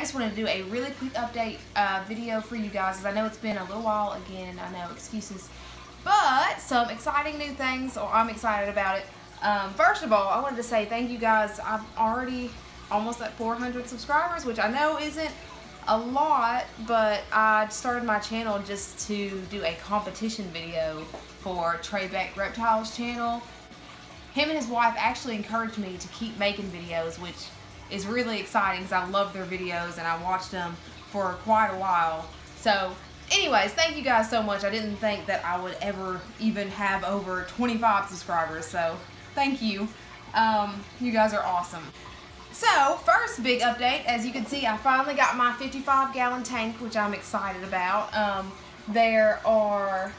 just wanted to do a really quick update video for you guys, because I know it's been a little while. Again, I know, excuses, but some exciting new things, or I'm excited about it. First of all, I wanted to say thank you guys. I'm already almost at 400 subscribers, which I know isn't a lot, but I started my channel just to do a competition video for Trey Beck Reptiles channel. Him and his wife actually encouraged me to keep making videos, which is really exciting because I love their videos and I watched them for quite a while. So anyways, thank you guys so much. I didn't think that I would ever even have over 25 subscribers, so thank you. You guys are awesome. So, first big update, as you can see, I finally got my 55-gallon tank, which I'm excited about. There are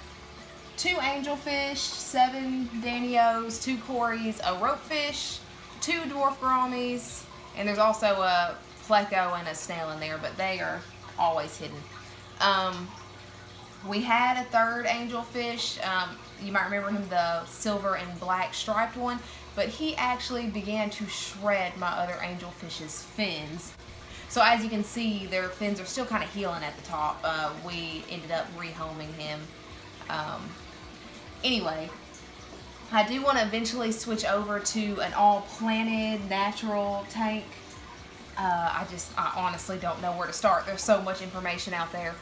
2 angelfish, 7 danios, 2 cories, a ropefish, 2 dwarf gouramis, and there's also a pleco and a snail in there, but they are always hidden. We had a 3rd angelfish. You might remember him, the silver and black striped one, but he actually began to shred my other angelfish's fins. So as you can see, their fins are still kind of healing at the top. We ended up rehoming him. Anyway, I do want to eventually switch over to an all-planted natural tank. I honestly don't know where to start. There's so much information out there.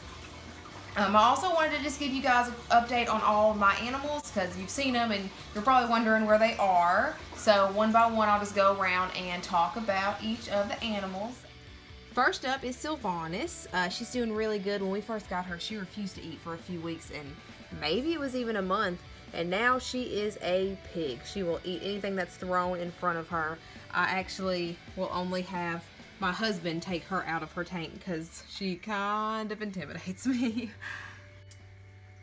I also wanted to just give you guys an update on all of my animals, because you've seen them and you're probably wondering where they are. So one by one, I'll just go around and talk about each of the animals. First up is Sylvanas. She's doing really good. When we first got her, she refused to eat for a few weeks, and maybe it was even a month. And now she is a pig. She will eat anything that's thrown in front of her. I actually will only have my husband take her out of her tank because she kind of intimidates me.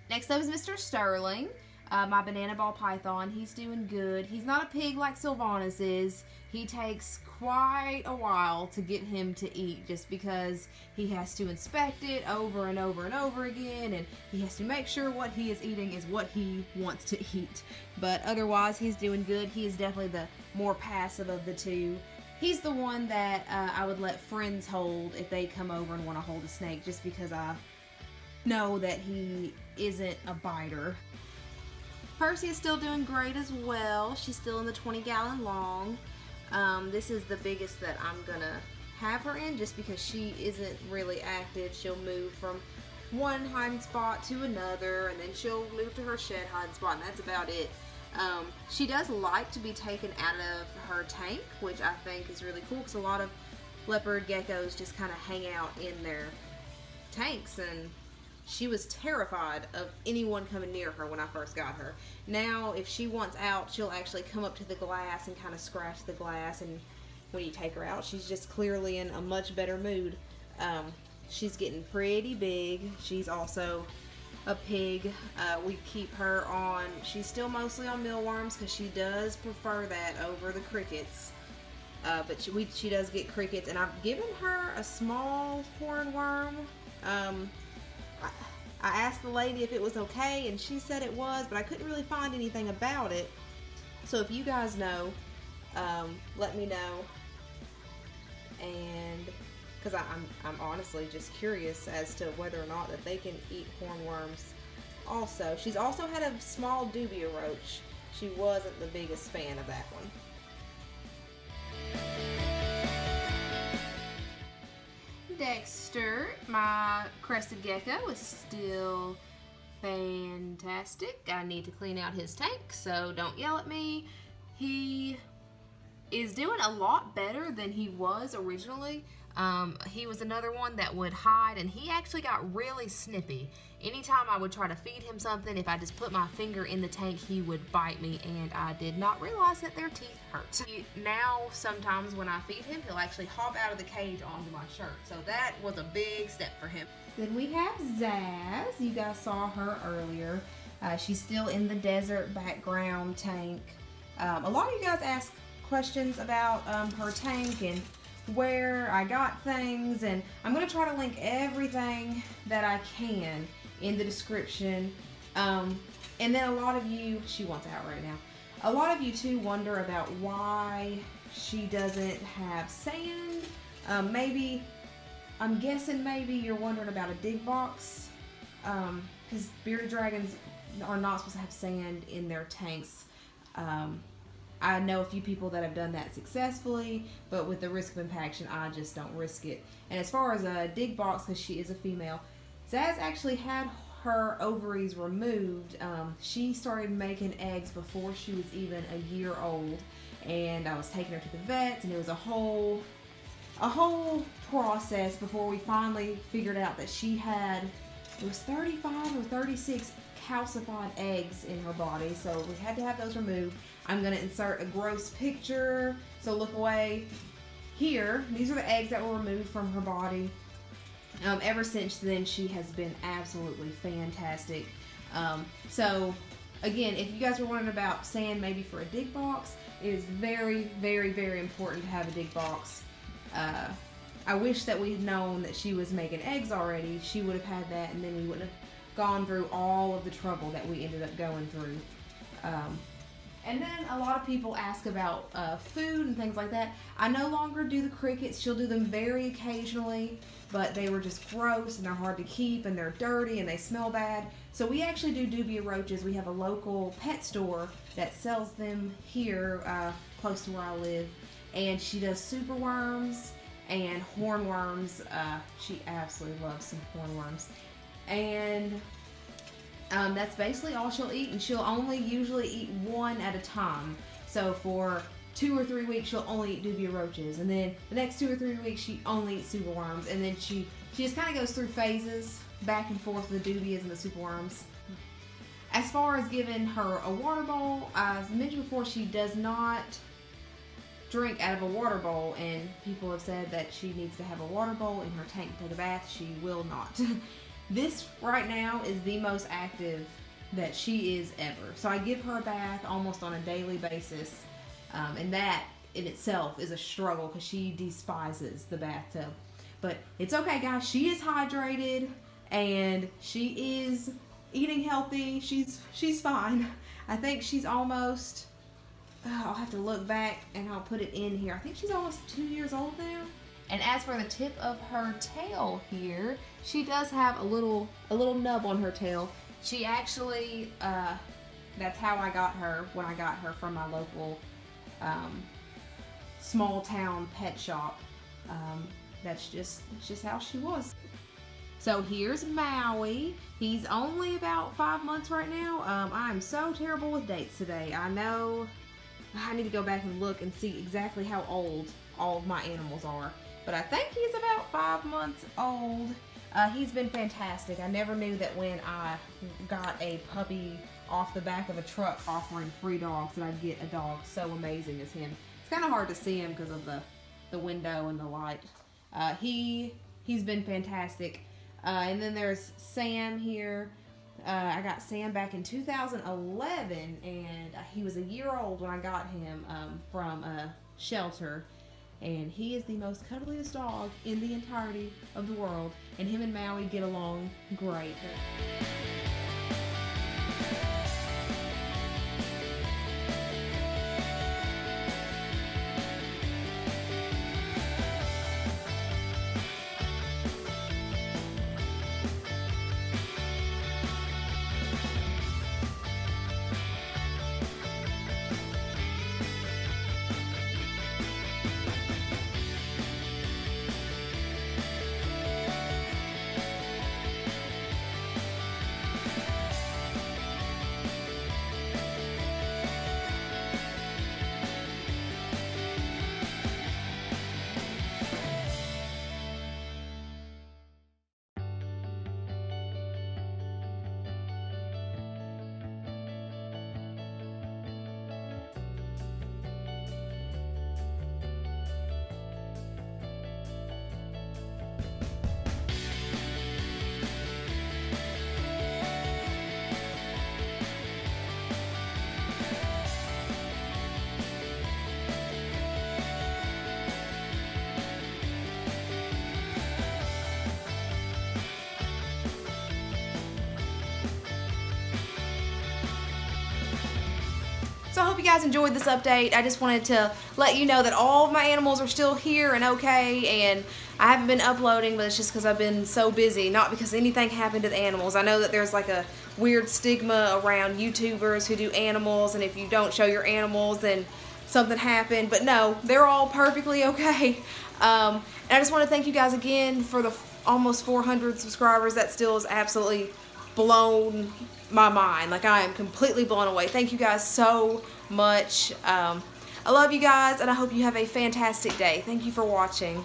Next up is Mr. Sterling, my banana ball python. He's doing good. He's not a pig like Sylvanas is. He takes quite a while to get him to eat, just because he has to inspect it over and over and over again, and he has to make sure what he is eating is what he wants to eat. But otherwise, he's doing good. He is definitely the more passive of the two. He's the one that I would let friends hold if they come over and want to hold a snake, just because I know that he isn't a biter. Percy is still doing great as well. She's still in the 20-gallon long. This is the biggest that I'm gonna have her in, just because she isn't really active. She'll move from one hiding spot to another, and then she'll move to her shed hiding spot, and that's about it. She does like to be taken out of her tank, which I think is really cool, because a lot of leopard geckos just kind of hang out in their tanks, and she was terrified of anyone coming near her when I first got her. Now, if she wants out, she'll actually come up to the glass and kind of scratch the glass, and when you take her out, she's just clearly in a much better mood. She's getting pretty big. She's also a pig. We keep her on, she's still mostly on mealworms, because she does prefer that over the crickets. But she does get crickets, and I've given her a small hornworm. I asked the lady if it was okay, and she said it was, but I couldn't really find anything about it. So if you guys know, let me know. And because I'm honestly just curious as to whether or not that they can eat hornworms. Also, she's also had a small dubia roach. She wasn't the biggest fan of that one. Dexter, my crested gecko, is still fantastic. I need to clean out his tank, so don't yell at me. He is doing a lot better than he was originally. He was another one that would hide, and he actually got really snippy. Anytime I would try to feed him something, if I just put my finger in the tank, he would bite me, and I did not realize that their teeth hurt. Now, sometimes when I feed him, he'll actually hop out of the cage onto my shirt, so that was a big step for him. Then we have Zsasz. You guys saw her earlier. She's still in the desert background tank. A lot of you guys ask questions about her tank and where I got things, and I'm going to try to link everything that I can in the description. And then a lot of you, she wants out right now, a lot of you too wonder about why she doesn't have sand. Maybe I'm guessing maybe you're wondering about a dig box, because bearded dragons are not supposed to have sand in their tanks. I know a few people that have done that successfully, but with the risk of impaction, I just don't risk it. And as far as a dig box, because she is a female, Zsasz actually had her ovaries removed. She started making eggs before she was even a year old, and I was taking her to the vet, and it was a whole process before we finally figured out that she had, it was 35 or 36 calcified eggs in her body, so we had to have those removed. I'm going to insert a gross picture, so look away. Here, these are the eggs that were removed from her body. Ever since then, she has been absolutely fantastic. So, again, if you guys were wondering about sand maybe for a dig box, it is very, very, very important to have a dig box. I wish that we had known that she was making eggs already. She would have had that, and then we wouldn't have gone through all of the trouble that we ended up going through. And then a lot of people ask about food and things like that. I no longer do the crickets. She'll do them very occasionally, but they were just gross and they're hard to keep and they're dirty and they smell bad. So we actually do dubia roaches. We have a local pet store that sells them here close to where I live. And she does super worms and hornworms. She absolutely loves some hornworms. And that's basically all she'll eat, and she'll only usually eat one at a time. So for 2 or 3 weeks, she'll only eat dubia roaches, and then the next 2 or 3 weeks, she only eats super worms, and then she just kind of goes through phases, back and forth with the dubias and the super worms. As far as giving her a water bowl, as I mentioned before, she does not drink out of a water bowl, and people have said that she needs to have a water bowl in her tank to take a bath. She will not. This right now is the most active that she is ever. So I give her a bath almost on a daily basis. And that in itself is a struggle because she despises the bathtub. But it's okay, guys. She is hydrated and she is eating healthy. She's fine. I think she's almost, I'll have to look back and I'll put it in here. I think she's almost 2 years old now. And as for the tip of her tail here, she does have a little nub on her tail. She actually, that's how I got her when I got her from my local small town pet shop. That's just how she was. So here's Maui. He's only about 5 months right now. I'm so terrible with dates today. I know I need to go back and look and see exactly how old all of my animals are. But I think he's about 5 months old. He's been fantastic. I never knew that when I got a puppy off the back of a truck offering free dogs that I'd get a dog so amazing as him. It's kind of hard to see him because of the window and the light. He's been fantastic. And then there's Sam here. I got Sam back in 2011, and he was a year old when I got him from a shelter. And he is the most cuddliest dog in the entirety of the world. And him and Maui get along great. you guys enjoyed this update. I just wanted to let you know that all of my animals are still here and okay, and I haven't been uploading, but it's just because I've been so busy, not because anything happened to the animals. I know that there's like a weird stigma around YouTubers who do animals, and if you don't show your animals, then something happened. But no, they're all perfectly okay. And I just want to thank you guys again for the almost 400 subscribers. That still is absolutely blown my mind. Like, I am completely blown away. Thank you guys so much. I love you guys, and I hope you have a fantastic day. Thank you for watching.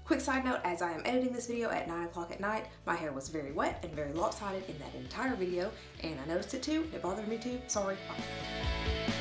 Quick side note, as I am editing this video at 9 o'clock at night, my hair was very wet and very lopsided in that entire video, and I noticed it too. It bothered me too. Sorry. Bye.